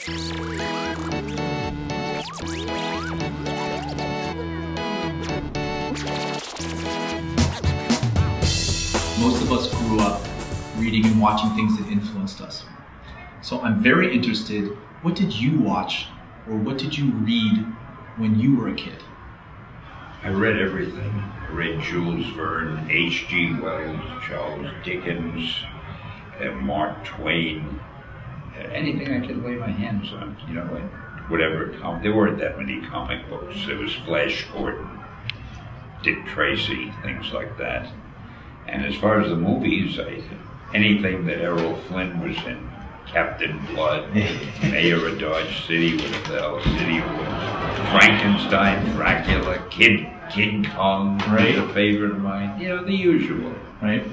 Most of us grew up reading and watching things that influenced us. So I'm very interested, what did you watch or what did you read when you were a kid? I read everything. I read Jules Verne, H.G. Wells, Charles Dickens, Mark Twain, anything I could lay my hands on, you know, whatever. There weren't that many comic books. There was Flash Gordon, Dick Tracy, things like that. And as far as the movies, anything that Errol Flynn was in, Captain Blood, Mayor of Dodge City, whatever the hell city it was, Frankenstein, Dracula, King Kong, right, was a favorite of mine. You know, the usual. Right.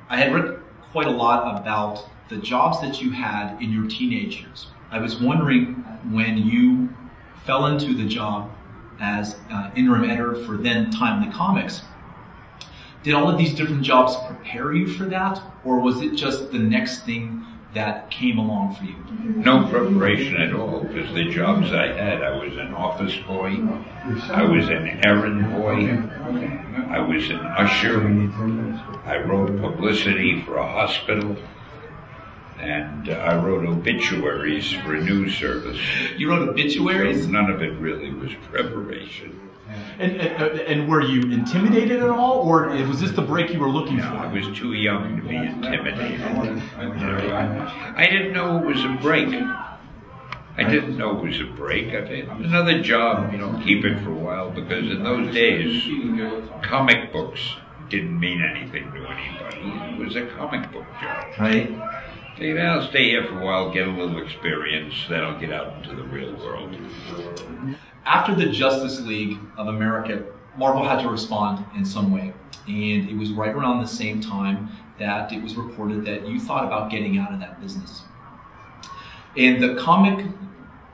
I had read quite a lot about the jobs that you had in your teenage years. I was wondering, when you fell into the job as interim editor for then Timely Comics, did all of these different jobs prepare you for that, or was it just the next thing that came along for you? No preparation at all, because the jobs I had, I was an office boy, I was an errand boy, I was an usher, I wrote publicity for a hospital, and I wrote obituaries for a news service. You wrote obituaries? So none of it really was preparation. And were you intimidated at all, or was this the break you were looking for? I was too young to be intimidated. I didn't know it was a break. I didn't know it was a break. I had another job, you know, keep it for a while, because in those days, comic books didn't mean anything to anybody. It was a comic book job. Right. So, you know, I'll stay here for a while, get a little experience, then I'll get out into the real world. After the Justice League of America, Marvel had to respond in some way. And it was right around the same time that it was reported that you thought about getting out of that business. And the comic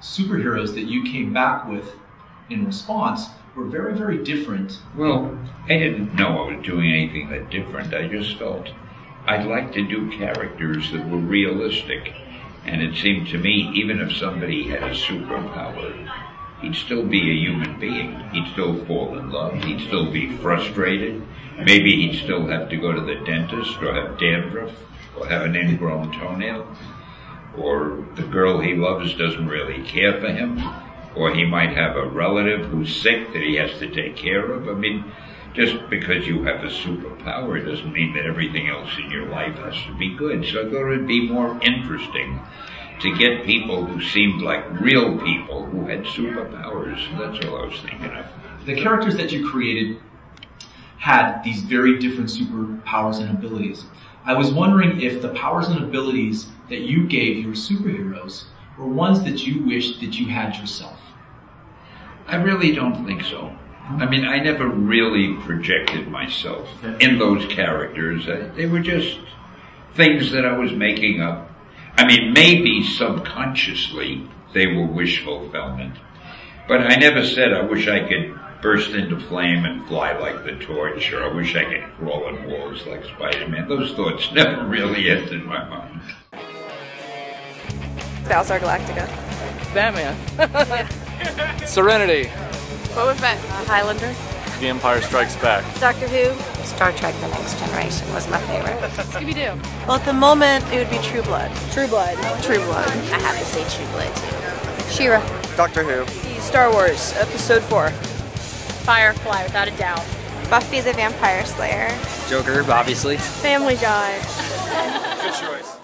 superheroes that you came back with in response were very, very different. Well, I didn't know I was doing anything that different. I just felt I'd like to do characters that were realistic. And it seemed to me, even if somebody had a superpower, he'd still be a human being. He'd still fall in love. He'd still be frustrated. Maybe he'd still have to go to the dentist, or have dandruff, or have an ingrown toenail. Or the girl he loves doesn't really care for him. Or he might have a relative who's sick that he has to take care of. I mean, just because you have a superpower doesn't mean that everything else in your life has to be good. So I thought it'd be more interesting to get people who seemed like real people who had superpowers. That's all I was thinking of. The characters that you created had these very different superpowers and abilities. I was wondering if the powers and abilities that you gave your superheroes were ones that you wished that you had yourself. I really don't think so. I mean, I never really projected myself in those characters. They were just things that I was making up. I mean, maybe subconsciously they were wish fulfillment. But I never said, I wish I could burst into flame and fly like the Torch, or I wish I could crawl on walls like Spider-Man. Those thoughts never really entered my mind. Battlestar Galactica. Batman. Serenity. What was that? Highlander. The Empire Strikes Back. Doctor Who. Star Trek The Next Generation was my favorite. Scooby-Doo. Well, at the moment, it would be True Blood. True Blood. True Blood. I have to say True Blood, too. She-Ra. Doctor Who. Star Wars, Episode 4. Firefly, without a doubt. Buffy the Vampire Slayer. Joker, obviously. Family Guy. Good choice.